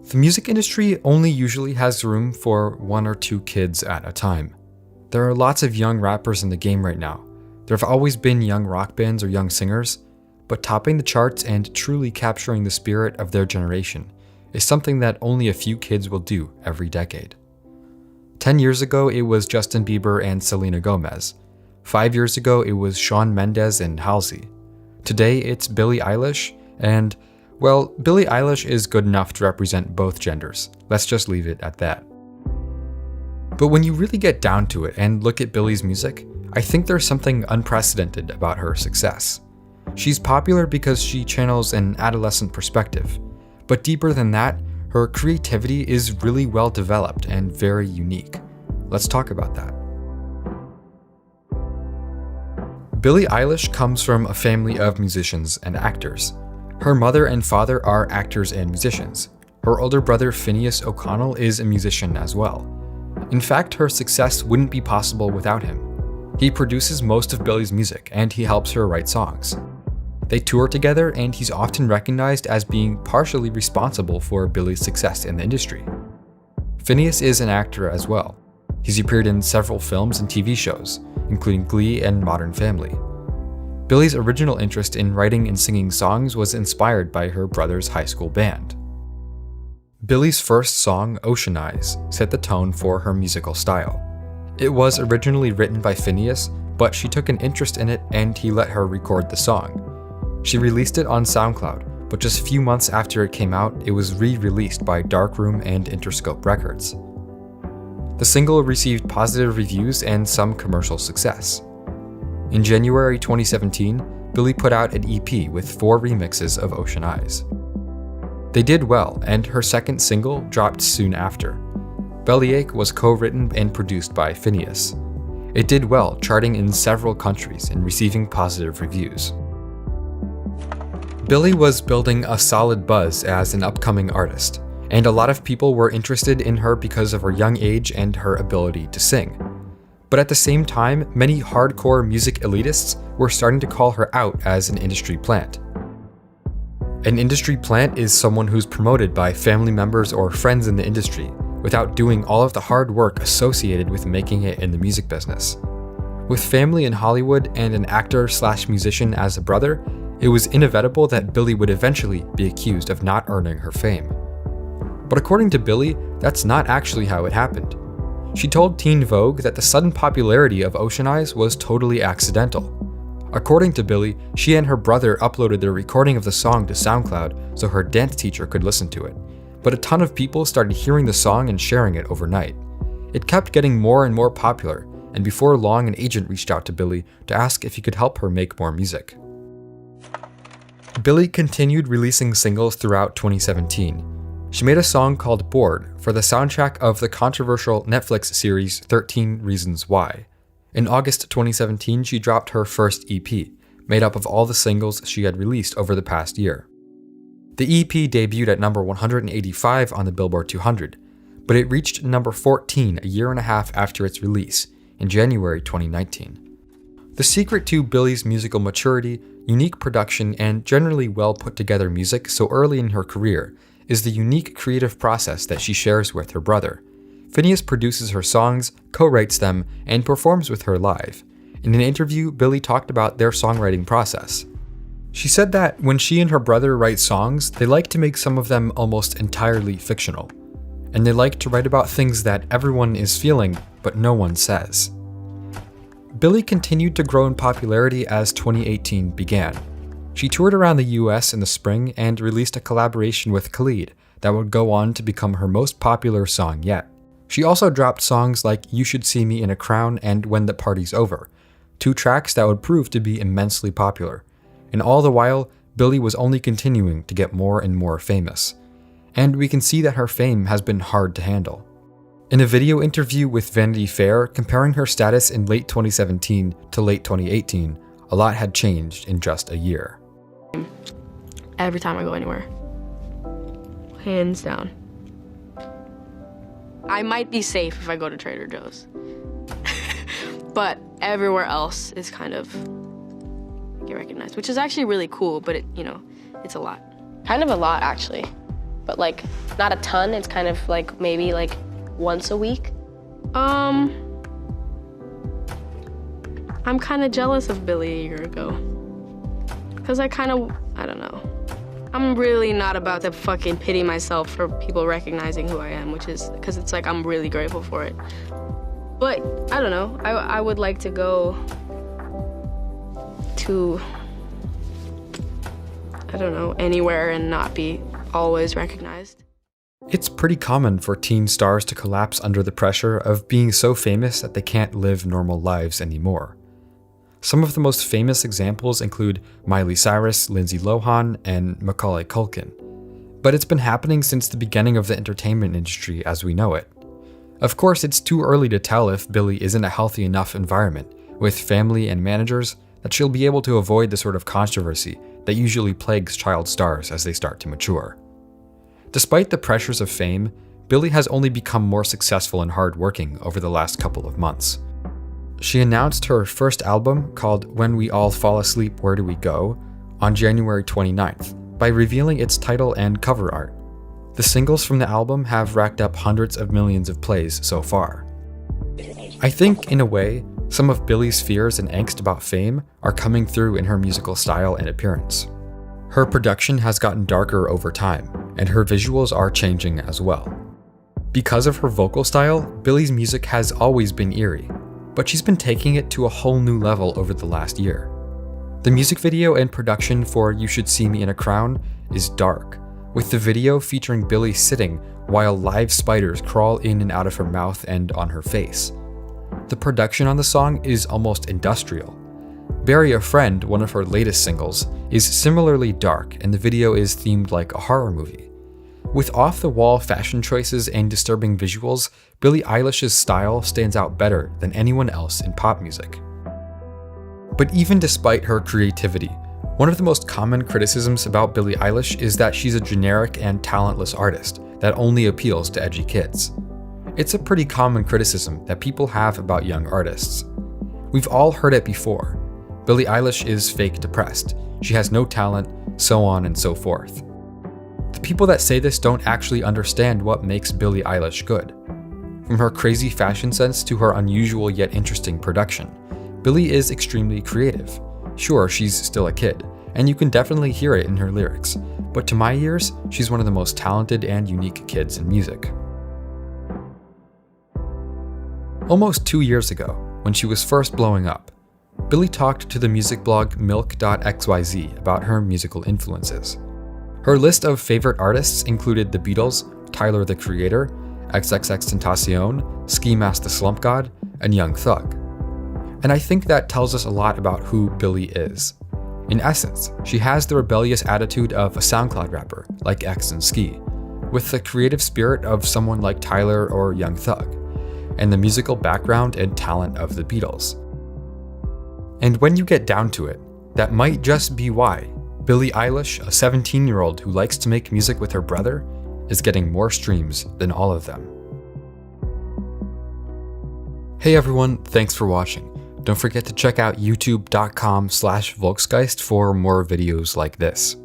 The music industry only usually has room for 1 or 2 kids at a time. There are lots of young rappers in the game right now. There have always been young rock bands or young singers, but topping the charts and truly capturing the spirit of their generation is something that only a few kids will do every decade. 10 years ago, it was Justin Bieber and Selena Gomez. 5 years ago, it was Shawn Mendes and Halsey. Today, it's Billie Eilish, and, well, Billie Eilish is good enough to represent both genders. Let's just leave it at that. But when you really get down to it and look at Billie's music, I think there's something unprecedented about her success. She's popular because she channels an adolescent perspective, but deeper than that, her creativity is really well developed and very unique. Let's talk about that. Billie Eilish comes from a family of musicians and actors. Her mother and father are actors and musicians. Her older brother Phineas O'Connell is a musician as well. In fact, her success wouldn't be possible without him. He produces most of Billie's music, and he helps her write songs. They tour together, and he's often recognized as being partially responsible for Billie's success in the industry. Phineas is an actor as well. He's appeared in several films and TV shows, including Glee and Modern Family. Billie's original interest in writing and singing songs was inspired by her brother's high school band. Billie's first song, Ocean Eyes, set the tone for her musical style. It was originally written by Phineas, but she took an interest in it and he let her record the song. She released it on SoundCloud, but just a few months after it came out, it was re-released by Darkroom and Interscope Records. The single received positive reviews and some commercial success. In January 2017, Billie put out an EP with 4 remixes of Ocean Eyes. They did well, and her second single dropped soon after. Bellyache was co-written and produced by Phineas. It did well, charting in several countries and receiving positive reviews. Billie was building a solid buzz as an upcoming artist, and a lot of people were interested in her because of her young age and her ability to sing. But at the same time, many hardcore music elitists were starting to call her out as an industry plant. An industry plant is someone who's promoted by family members or friends in the industry without doing all of the hard work associated with making it in the music business. With family in Hollywood and an actor/musician as a brother, it was inevitable that Billie would eventually be accused of not earning her fame. But according to Billie, that's not actually how it happened. She told Teen Vogue that the sudden popularity of Ocean Eyes was totally accidental. According to Billie, she and her brother uploaded their recording of the song to SoundCloud so her dance teacher could listen to it. But a ton of people started hearing the song and sharing it overnight. It kept getting more and more popular, and before long an agent reached out to Billie to ask if he could help her make more music. Billie continued releasing singles throughout 2017. She made a song called Bored for the soundtrack of the controversial Netflix series 13 Reasons Why. In August 2017, she dropped her first EP, made up of all the singles she had released over the past year. The EP debuted at number 185 on the Billboard 200, but it reached number 14 a year and a half after its release, in January 2019. The secret to Billie's musical maturity, unique production, and generally well put together music so early in her career is the unique creative process that she shares with her brother. Phineas produces her songs, co-writes them, and performs with her live. In an interview, Billie talked about their songwriting process. She said that when she and her brother write songs, they like to make some of them almost entirely fictional. And they like to write about things that everyone is feeling, but no one says. Billie continued to grow in popularity as 2018 began. She toured around the US in the spring and released a collaboration with Khalid that would go on to become her most popular song yet. She also dropped songs like You Should See Me in a Crown and When the Party's Over, 2 tracks that would prove to be immensely popular. And all the while, Billie was only continuing to get more and more famous. And we can see that her fame has been hard to handle. In a video interview with Vanity Fair comparing her status in late 2017 to late 2018, a lot had changed in just a year. Every time I go anywhere. Hands down. I might be safe if I go to Trader Joe's. But everywhere else is kind of get recognized, which is actually really cool, but it's a lot. Kind of a lot, actually. but like not a ton. It's kind of like maybe like once a week. I'm kind of jealous of Billie a year ago. Cause I don't know. I'm really not about to fucking pity myself for people recognizing who I am, which is, cause it's like I'm really grateful for it. But I don't know, I would like to go to, I don't know, anywhere and not be always recognized. It's pretty common for teen stars to collapse under the pressure of being so famous that they can't live normal lives anymore. Some of the most famous examples include Miley Cyrus, Lindsay Lohan, and Macaulay Culkin. But it's been happening since the beginning of the entertainment industry as we know it. Of course, it's too early to tell if Billie is in a healthy enough environment, with family and managers, that she'll be able to avoid the sort of controversy that usually plagues child stars as they start to mature. Despite the pressures of fame, Billie has only become more successful and hardworking over the last couple of months. She announced her first album, called When We All Fall Asleep, Where Do We Go?, on January 29th, by revealing its title and cover art. The singles from the album have racked up hundreds of millions of plays so far. I think, in a way, some of Billie's fears and angst about fame are coming through in her musical style and appearance. Her production has gotten darker over time, and her visuals are changing as well. Because of her vocal style, Billie's music has always been eerie, but she's been taking it to a whole new level over the last year. The music video and production for You Should See Me in a Crown is dark, with the video featuring Billie sitting while live spiders crawl in and out of her mouth and on her face. The production on the song is almost industrial. Bury a Friend, one of her latest singles, is similarly dark, and the video is themed like a horror movie. With off-the-wall fashion choices and disturbing visuals, Billie Eilish's style stands out better than anyone else in pop music. But even despite her creativity, one of the most common criticisms about Billie Eilish is that she's a generic and talentless artist that only appeals to edgy kids. It's a pretty common criticism that people have about young artists. We've all heard it before. Billie Eilish is fake depressed, she has no talent, so on and so forth. The people that say this don't actually understand what makes Billie Eilish good. From her crazy fashion sense to her unusual yet interesting production, Billie is extremely creative. Sure, she's still a kid, and you can definitely hear it in her lyrics, but to my ears, she's one of the most talented and unique kids in music. Almost 2 years ago, when she was first blowing up, Billie talked to the music blog milk.xyz about her musical influences. Her list of favorite artists included The Beatles, Tyler the Creator, XXXTentacion, Ski Mask the Slump God, and Young Thug. And I think that tells us a lot about who Billie is. In essence, she has the rebellious attitude of a SoundCloud rapper like X and Ski, with the creative spirit of someone like Tyler or Young Thug, and the musical background and talent of the Beatles. And when you get down to it, that might just be why Billie Eilish, a 17-year-old who likes to make music with her brother, is getting more streams than all of them. Hey everyone, thanks for watching. Don't forget to check out youtube.com/Volksgeist for more videos like this.